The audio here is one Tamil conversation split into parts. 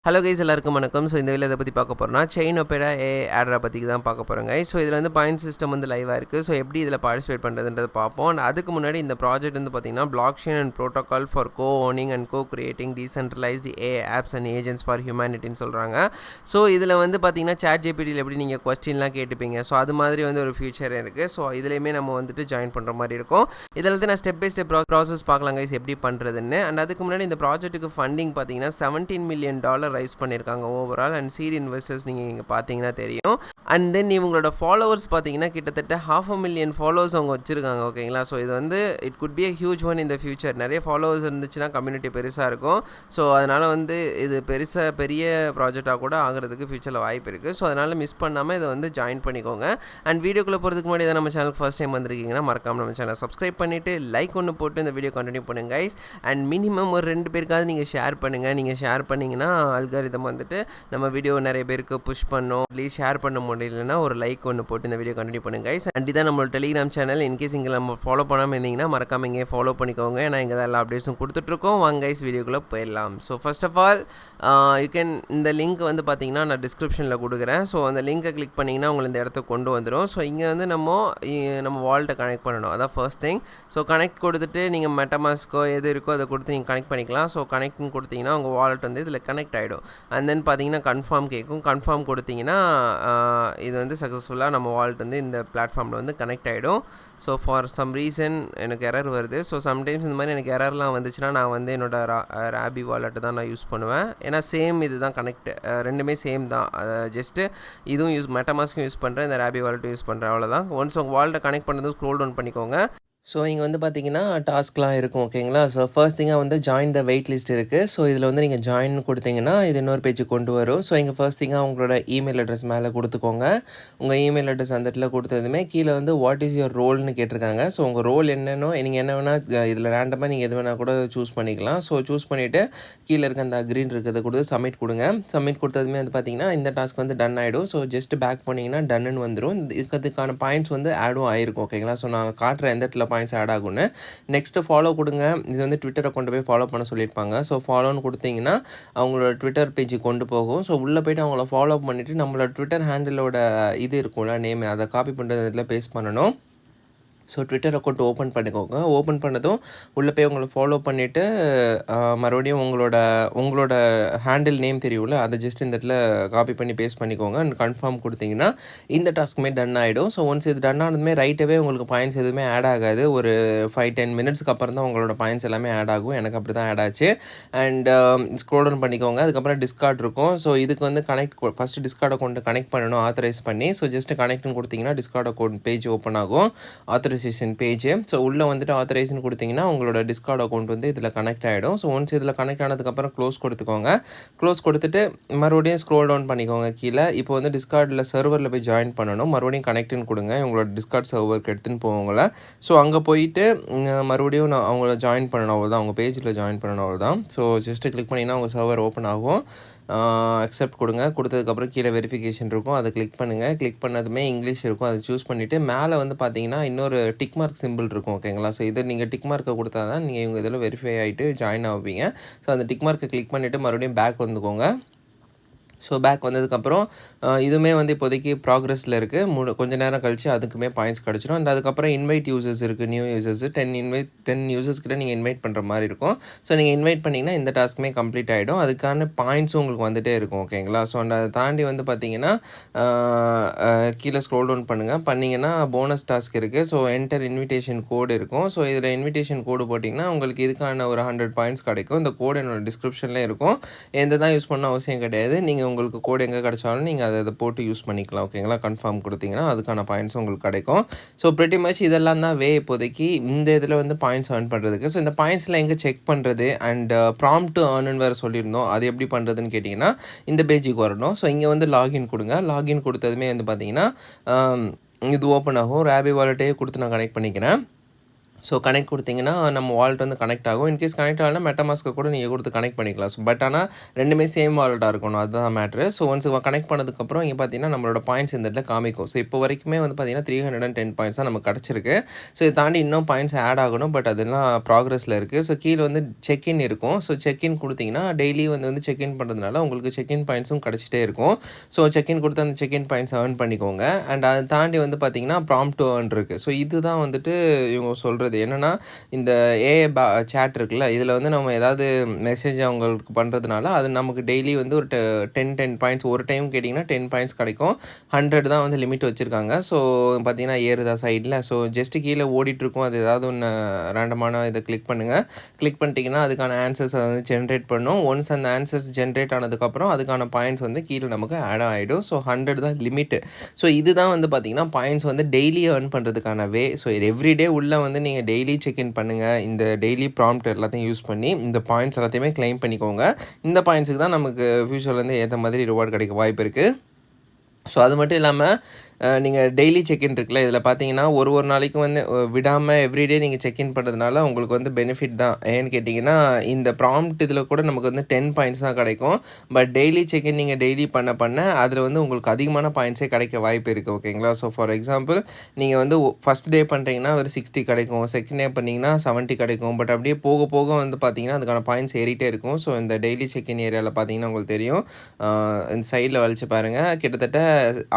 ஹலோ கைஸ் எல்லாருக்கும் வணக்கம். ஸோ இந்த வீடியோ எதை பற்றி பார்க்க போகிறோம்னா ChainOperaAI AirDrop பற்றி தான் பார்க்க போகிறோங்க. ஸோ இதில் வந்து பாயிண்ட் சிஸ்டம் வந்து லைவாக இருக்குது. ஸோ எப்படி இதில் பார்ட்டிசிபேட் பண்ணுறதுன்றதை பார்ப்போம். அண்ட் அதுக்கு முன்னாடி இந்த ப்ராஜெக்ட் வந்து பார்த்தீங்கன்னா block chain and protocol for co-owning and co-creating decentralized AI apps and agents for humanityன்னு சொல்கிறாங்க. ஸோ இதில் வந்து பார்த்தீங்கன்னா ChatGPTயில் எப்படி நீங்கள் கொஸ்டின்லாம் கேட்டுப்பீங்க. ஸோ அது மாதிரி வந்து ஒரு ஃபியூச்சர் இருக்குது. ஸோ இதுலேயுமே நம்ம வந்துட்டு ஜாயின் பண்ணுற மாதிரி இருக்கும். இதில் வந்து நான் ஸ்டெப் பை ஸ்டெப் ப்ராசஸ் பார்க்கலாம் கைஸ் எப்படி பண்ணுறதுன்னு. அண்ட் அதுக்கு முன்னாடி இந்த ப்ராஜெக்ட்டுக்கு ஃபண்டிங் பார்த்தீங்கன்னா $17 million ரைஸ் பண்ணியிருக்காங்க ஓவரால். அண்ட் சீட் இன்வெஸ்டர்ஸ் நீங்கள் இங்கே பார்த்தீங்கன்னா தெரியும். அண்ட் தென் இவங்களோட ஃபாலோவர்ஸ் பார்த்தீங்கன்னா கிட்டத்தட்ட 500,000 ஃபாலோவர்ஸ் அவங்க வச்சுருக்காங்க. ஓகேங்களா. ஸோ இது வந்து it could be a huge one in the future. நிறைய ஃபாலோவர்ஸ் இருந்துச்சுன்னா கம்யூனிட்டி பெருசாக இருக்கும். ஸோ அதனால் வந்து இது பெரிய ப்ராஜெக்டாக கூட ஆகிறதுக்கு ஃபியூச்சரில் வாய்ப்பு இருக்குது. ஸோ அதனால் மிஸ் பண்ணாமல் இதை வந்து ஜாயின் பண்ணிக்கோங்க. அண்ட் வீடியோக்குள்ளே போகிறதுக்கு முன்னாடி தான் நம்ம சேனலுக்கு ஃபர்ஸ்ட் டைம் வந்திருக்கீங்கன்னா மறக்காமல் நம்ம சேனலை சப்ஸ்கிரைப் பண்ணிவிட்டு லைக் ஒன்று போட்டு இந்த வீடியோ கண்டினியூ பண்ணுங்க கைஸ். அண்ட் மினிமம் ஒரு 2 பேருக்காவது நீங்கள் ஷேர் பண்ணுங்கள். நீங்கள் ஷேர் பண்ணிங்கன்னா அல்காரிதம் வந்துட்டு நம்ம வீடியோ நிறைய பேருக்கு புஷ் பண்ணோம். ப்ளீஸ் ஷேர் பண்ண முடியலன்னா ஒரு லைக் ஒன்று போட்டு இந்த வீடியோ கண்டினியூ பண்ணுங்க கைஸ். அண்ட் இதான் நம்மளோட டெலிகிராம் சேனல். இன்கேஸ் இங்கே நம்ம ஃபாலோ பண்ணாமல் இருந்தீங்கன்னா மறக்காம இங்கே ஃபாலோ பண்ணிக்கோங்க. ஏன்னா இங்கே தான் எல்லா அப்டேட்ஸும் கொடுத்துட்ருக்கோம். வாங்க கைஸ் வீடியோக்குள்ளே போயிடலாம். So first of all you can இந்த லிங்க் வந்து பார்த்தீங்கன்னா நான் டிஸ்கிரிப்ஷனில் கொடுக்குறேன். ஸோ அந்த லிங்கை கிளிக் பண்ணிங்கன்னா உங்களை இந்த இடத்துக்கு கொண்டு வந்துடும். ஸோ இங்கே வந்து நம்ம வால்ட்டை கனெக்ட் பண்ணணும். அதான் ஃபர்ஸ்ட் திங். ஸோ கனெக்ட் கொடுத்துட்டு நீங்கள் மெட்டமாஸ்க்கோ எது இருக்கோ அதை கொடுத்து நீங்கள் கனெக்ட் பண்ணிக்கலாம். ஸோ கனெக்ட்னு கொடுத்தீங்கன்னா உங்கள் வாலெட் வந்து இதில் கனெக்ட் ஆகிடும். அண்ட் தென் பார்த்தீங்கன்னா கன்ஃபார்ம் கேட்கும். கன்ஃபார்ம் கொடுத்தீங்கன்னா இது வந்து சக்ஸஸ்ஃபுல்லாக நம்ம வாலெட் வந்து இந்த பிளாட்ஃபார்மில் வந்து கனெக்ட் ஆகிடும். ஸோ ஃபார் சம் ரீசன் எனக்கு எரர் வருது. ஸோ சம்டைம்ஸ் இந்த மாதிரி எனக்கு எரர்லாம் வந்துச்சுன்னா நான் வந்து என்னோடய ராபி வாலெட்டு தான் நான் யூஸ் பண்ணுவேன். ஏன்னா சேம் இது தான் கனெக்ட், ரெண்டுமே சேம் தான். ஜஸ்ட்டு இதுவும் மெட்டமாஸ்க்கும் யூஸ் பண்ணுறேன், இந்த ராபி வாலெட்டும் யூஸ் பண்ணுறேன், அவ்வளோதான். ஒன்ஸ் உங்கள் வாலெட்டை கனெக்ட் பண்ணுறது ஸ்க்ரோல் டவுன் பண்ணிக்கோங்க. ஸோ இங்கே வந்து பார்த்தீங்கன்னா டாஸ்க்லாம் இருக்கும். ஓகேங்களா. ஸோ ஃபர்ஸ்ட் திங்காக வந்து ஜாயின் த வெயிட் லிஸ்ட் இருக்குது. ஸோ இதில் வந்து நீங்கள் ஜாயின் கொடுத்தீங்கன்னா இது இன்னொரு பேஜுக்கு கொண்டு வரும். ஸோ இங்கே ஃபர்ஸ்ட் திங்காக உங்களோட இமெயில் அட்ரஸ் மேலே கொடுத்துக்கோங்க. உங்கள் இமெயில் அட்ரஸ் அந்த இடத்துல கொடுத்ததுமே கீழே வந்து வாட் இஸ் யுவர் ரோல்னு கேட்டிருக்காங்க. ஸோ உங்கள் ரோல் என்னென்னோ நீங்கள் என்ன வேணால் இதில் ரேண்டமாக நீங்கள் எது வேணால் கூட சூஸ் பண்ணிக்கலாம். ஸோ சூஸ் பண்ணிவிட்டு கீழே இருக்க அந்த க்ரீன் இருக்கிறத கொடுத்து சப்மிட் கொடுங்க. சப்மிட் கொடுத்ததுமே வந்து பார்த்தீங்கன்னா இந்த டாஸ்க் வந்து டன் ஆகிடும். ஸோ ஜஸ்ட் பேக் பண்ணிங்கன்னா டன்னு வந்துடும். இதுக்கான பாயிண்ட்ஸ் வந்து ஆடும் ஆகிருக்கும். ஓகேங்களா. ஸோ நான் காட்டுற எந்த இடத்துல பாயிண்ட்ஸ் ஆட் ஆகும்னு. நெக்ஸ்ட்டு ஃபாலோ கொடுங்க. இது வந்து ட்விட்டரை கொண்டு போய் ஃபாலோ பண்ண சொல்லியிருப்பாங்க. ஸோ ஃபாலோன்னு கொடுத்தீங்கன்னா அவங்களோட ட்விட்டர் பேஜுக்கு கொண்டு போகும். ஸோ உள்ளே போய்ட்டு அவங்கள ஃபாலோ பண்ணிவிட்டு நம்மளோட ட்விட்டர் ஹேண்டிலோட இது இருக்கும்ல நேம், அதை காப்பி பண்ணுறது இதில் பேஸ்ட் பண்ணணும். ஸோ ட்விட்டர் அக்கௌண்ட் ஓப்பன் பண்ணிக்கோங்க. ஓப்பன் பண்ணதும் உள்ளே போய் உங்களை ஃபாலோ பண்ணிவிட்டு மறுபடியும் உங்களோட ஹேண்டில் நேம் தெரியும்ல, அதை ஜஸ்ட் இந்த இடத்துல காப்பி பண்ணி பேஸ்ட் பண்ணிக்கோங்க. அண்ட் கன்ஃபார்ம் கொடுத்தீங்கன்னா இந்த டாஸ்க்குமே டன் ஆகிடும். ஸோ ஒன்ஸ் இது டன் ஆனதுமே ரைட்டவே உங்களுக்கு பாயிண்ட்ஸ் எதுவுமே ஆட் ஆகாது. ஒரு 5-10 மினிட்ஸ்க்கு அப்புறம் தான் உங்களோட பாயிண்ட்ஸ் எல்லாமே ஆட் ஆகும். எனக்கு அப்படி தான் ஆட் ஆச்சு. அண்ட் ஸ்க்ரோல் டவுன் பண்ணிக்கோங்க. அதுக்கப்புறம் டிஸ்கார்ட் இருக்கும். ஸோ இதுக்கு வந்து ஃபஸ்ட்டு டிஸ்கார்ட் அக்கௌண்ட் கனெக்ட் பண்ணணும் ஆத்தரைஸ் பண்ணி. ஸோ ஜஸ்ட் கனெக்ட்னு கொடுத்தீங்கன்னா டிஸ்கார்ட் அக்கௌண்ட் பேஜ் ஓப்பன் ஆகும். Authorisation page. ஸோ உள்ளே வந்துட்டு ஆத்தரைசேஷன் கொடுத்தீங்கன்னா உங்களோட டிஸ்கார்ட் அக்கௌண்ட் வந்து இதில் கனெக்ட் ஆகிடும். ஸோ ஒன்ஸ் இதில் கனெக்ட் ஆனதுக்கப்புறம் க்ளோஸ் கொடுத்துக்கோங்க. க்ளோஸ் கொடுத்துட்டு மறுபடியும் ஸ்க்ரோல் டவுன் பண்ணிக்கோங்க கீழே. இப்போ வந்து டிஸ்கார்டில் சர்வரில் போய் ஜாயின் பண்ணணும். மறுபடியும் கனெக்ட்னு கொடுங்க. உங்களோட டிஸ்கார்ட் சர்வருக்கு எடுத்துன்னு போவங்கள. ஸோ அங்கே போயிட்டு மறுபடியும் அவங்கள ஜாயின் பண்ணணும். அவ்வளோதான். அவங்க பேஜில் ஜாயின் பண்ணணும். அவ்வளோதான். ஸோ ஜஸ்ட்டு கிளிக் பண்ணிங்கன்னா உங்கள் சர்வர் ஓப்பன் ஆகும். அக்செப்ட் கொடுங்க. கொடுத்ததுக்கப்புறம் கீழே வெரிஃபிகேஷன் இருக்கும். அதை கிளிக் பண்ணுங்கள். கிளிக் பண்ணதுமே இங்கிலீஷ் இருக்கும். அதை சூஸ் பண்ணிவிட்டு மேலே வந்து பார்த்தீங்கன்னா இன்னொரு டிக் மார்க் சிம்பிள் இருக்கும். ஓகேங்களா. ஸோ இதை நீங்கள் டிக் மார்க்கை கொடுத்தா தான் நீங்கள் இவங்க இதில் வெரிஃபை ஆகிட்டு ஜாயின் ஆவீங்க. ஸோ அந்த டிக் மார்க்கை கிளிக் பண்ணிவிட்டு மறுபடியும் பேக் வந்துக்கோங்க. ஸோ பேக் வந்ததுக்கப்புறம் இதுவுமே வந்து இப்போதைக்கு ப்ராக்ரஸில் இருக்குது. கொஞ்சம் நேரம் கழித்து அதுக்குமே பாயிண்ட்ஸ் கிடச்சிடும். அண்ட் அதுக்கப்புறம் இன்வைட் யூசர்ஸ் இருக்குது. நியூ யூசர்ஸ் 10 யூசர்ஸ்கிட்ட நீங்கள் இன்வைட் பண்ணுற மாதிரி இருக்கும். ஸோ நீங்கள் இன்வைட் பண்ணிங்கன்னா இந்த டாஸ்க்குமே கம்ப்ளீட் ஆகிடும். அதுக்கான பாயிண்ட்ஸும் உங்களுக்கு வந்துகிட்டே இருக்கும். ஓகேங்களா. ஸோ அதை தாண்டி வந்து பார்த்தீங்கன்னா கீழே ஸ்க்ரோல் டவுன் பண்ணிங்கன்னா போனஸ் டாஸ்க் இருக்குது. ஸோ என்டர் இன்விடேஷன் கோடு இருக்கும். ஸோ இதில் இன்விடேஷன் கோடு போட்டிங்கன்னா உங்களுக்கு இதுக்கான ஒரு 100 பாயிண்ட்ஸ் கிடைக்கும். இந்த கோடு என்னோட டிஸ்கிரிப்ஷனில் இருக்கும். எந்த தான் யூஸ் பண்ண அவசியம் கிடையாது. நீங்கள் உங்களுக்கு கோடு எங்கே கிடைச்சாலும் நீங்கள் அதை போட்டு யூஸ் பண்ணிக்கலாம். ஓகேங்களா. கன்ஃபார்ம் கொடுத்தீங்கன்னா அதுக்கான பாயிண்ட்ஸ் உங்களுக்கு கிடைக்கும். ஸோ ப்ரிட்டி மச் இதெல்லாம் தான் இப்போதைக்கு இந்த இதில் வந்து பாயிண்ட்ஸ் ஏர்ன் பண்ணுறதுக்கு. ஸோ இந்த பாயிண்ட்ஸில் எங்கே செக் பண்ணுறது அண்ட் ப்ராம்ப்ட் வேறு சொல்லியிருந்தோம். அது எப்படி பண்ணுறதுன்னு கேட்டிங்கன்னா இந்த பேஜுக்கு வரணும். ஸோ இங்கே வந்து லாகின் கொடுங்க. லாகின் கொடுத்ததுமே வந்து பார்த்தீங்கன்னா இது ஓப்பன் ஆகும். ராபி வாலெட்டையே கொடுத்து நான் கனெக்ட் பண்ணிக்கிறேன். ஸோ கனெக்ட் கொடுத்தீங்கன்னா நம்ம வாலெட் வந்து கனெக்ட் ஆகும். இன்கேஸ் கனெக்ட் ஆகலைன்னா மெட்டாமாஸ்க்கை கூட நீங்கள் கொடுத்து கனெக்ட் பண்ணிக்கலாம். ஸோ பட் ஆனால் ரெண்டுமே சேம் வாலெட்டாக இருக்கணும், அதுதான் மேட்ரு. ஸோ ஒன்ஸ் கனெக்ட் பண்ணதுக்கப்புறம் இங்கே பார்த்தீங்கன்னா நம்மளோட பாயிண்ட்ஸ் இந்த இடத்துல காமிக்கும். ஸோ இப்போ வரைக்குமே வந்து பார்த்தீங்கன்னா 310 பாயிண்ட்ஸ் தான் நமக்கு கிடச்சிருக்கு. ஸோ இதை தாண்டி இன்னும் பாயிண்ட்ஸ் ஆட் ஆகணும், பட் அதெல்லாம் ப்ராக்ரஸில் இருக்குது. ஸோ கீழே வந்து செக்இன் இருக்கும். ஸோ செக்இன் கொடுத்தீங்கன்னா டெய்லி வந்து செக்இன் பண்ணுறதுனால உங்களுக்கு செக்இன் பாயிண்ட்ஸும் கிடச்சிட்டே இருக்கும். ஸோ செக்இன் கொடுத்து அந்த செக்இன் பாயிண்ட்ஸ் ஏர்ன் பண்ணிக்கோங்க. அண்ட் அதை தாண்டி வந்து பார்த்தீங்கன்னா prompttoearn இருக்குது. ஸோ இதுதான் வந்துட்டு இவங்க சொல்கிறது என்னன்னா, இந்த ஏஐ சேட் இருக்குல்ல, இதில் வந்து நம்ம ஏதாவது மெசேஜ் அவங்களுக்கு பண்ணுறதுனால அது நமக்கு டெய்லி வந்து ஒரு 10 பாயிண்ட்ஸ் ஒரு டைம் கேட்டிங்கன்னா 10 பாயிண்ட்ஸ் கிடைக்கும். 100 தான் வந்து லிமிட் வச்சுருக்காங்க. ஸோ பார்த்தீங்கன்னா ஏறுதா சைடில். ஸோ ஜஸ்ட்டு கீழே ஓடிட்டுருக்கும். அது ஏதாவது ஒன்று ரேண்டமான இதை கிளிக் பண்ணுங்கள். கிளிக் பண்ணிட்டீங்கன்னா அதுக்கான ஆன்சர்ஸ் அதை வந்து ஜென்ரேட் பண்ணும். ஒன்ஸ் அந்த ஆன்சர்ஸ் ஜென்ரேட் ஆனதுக்கப்புறம் அதுக்கான பாயிண்ட்ஸ் வந்து கீழே நமக்கு ஆட் ஆகிடும். ஸோ 100 தான் லிமிட்டு. ஸோ இதுதான் வந்து பார்த்திங்கன்னா பாயிண்ட்ஸ் வந்து டெய்லி ஏர்ன் பண்ணுறதுக்கான வே. ஸோ எவ்ரிடே உள்ளே வந்து நீங்கள் டெய்லி செக்இன் பண்ணுங்கள். இந்த டெய்லி ப்ராம்ப்ட் எல்லாத்தையும் யூஸ் பண்ணி இந்த பாயிண்ட்ஸ் எல்லாத்தையுமே கிளைம் பண்ணிக்கோங்க. இந்த பாயிண்ட்ஸுக்கு தான் நமக்கு ஃபியூச்சர்லேருந்து ஏற்ற மாதிரி ரிவார்டு கிடைக்க வாய்ப்பு இருக்குது. ஸோ அது மட்டும் இல்லாமல் நீங்கள் டெய்லி செக்இன் இருக்குல்ல, இதில் பார்த்தீங்கன்னா ஒரு நாளைக்கும் வந்து விடாமல் எவ்ரிடே நீங்கள் செக்இன் பண்ணுறதுனால உங்களுக்கு வந்து பெனிஃபிட் தான். ஏன்னு கேட்டிங்கன்னா இந்த ப்ராம்ப்ட் இதில் கூட நமக்கு வந்து 10 பாயிண்ட்ஸ் தான் கிடைக்கும். பட் டெய்லி செக்இன் நீங்கள் டெய்லி பண்ண அதில் வந்து உங்களுக்கு அதிகமான பாயிண்ட்ஸே கிடைக்க வாய்ப்பு இருக்குது. ஓகேங்களா? ஸோ ஃபார் எக்ஸாம்பிள் நீங்கள் வந்து ஃபஸ்ட் டே பண்ணுறீங்கன்னா ஒரு 60 கிடைக்கும், செகண்ட் டே பண்ணிங்கன்னா 70 கிடைக்கும். பட் அப்படியே போக போக வந்து பார்த்தீங்கன்னா அதுக்கான பாயிண்ட்ஸ் ஏறிட்டே இருக்கும். ஸோ இந்த டெய்லி செக்இன் ஏரியாவில் பார்த்தீங்கன்னா உங்களுக்கு தெரியும், இந்த சைடில் வலிச்சு பாருங்கள், கிட்டத்தட்ட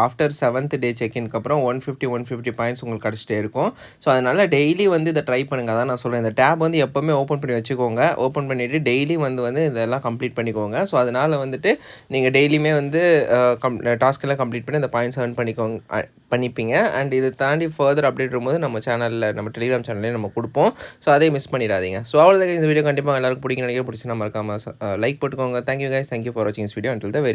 ஆஃப்டர் 7th டே செக்இன்க்கு அப்புறம் 150 பாயிண்ட்ஸ் உங்களுக்கு கிடச்சிட்டே இருக்கும். ஸோ அதனால் டெய்லி வந்து இதை ட்ரை பண்ணுங்கள். அதான் நான் சொல்கிறேன், இந்த டேப் வந்து எப்போவுமே ஓப்பன் பண்ணி வச்சுக்கோங்க. ஓப்பன் பண்ணிவிட்டு டெய்லி வந்து இதெல்லாம் கம்ப்ளீட் பண்ணிக்கோங்க. ஸோ அதனால் வந்துட்டு நீங்கள் டெய்லியுமே வந்து டாஸ்க்கெல்லாம் கம்ப்ளீட் பண்ணி இந்த பாயிண்ட்ஸ் ஏர்ன் பண்ணிப்பீங்க. அண்ட் இதை தாண்டி ஃபர்தர் அப்டேட் வரும்போது நம்ம சேனலில், நம்ம டெலிகிராம் சேனல்லேயே நம்ம கொடுப்போம். ஸோ அதையும் மிஸ் பண்ணிடாதீங்க. ஸோ அவ்வளோதான் இந்த வீடியோ கண்டிப்பாக எல்லாருக்கும் பிடிக்கும் நினைக்கிறேன். பிடிச்சி நம்ம மறக்காமல் லைக் போட்டுக்கோங்க. தேங்க்யூ கைஸ், தேங்க்யூ ஃபார் வாட்சிங் this video. Until the very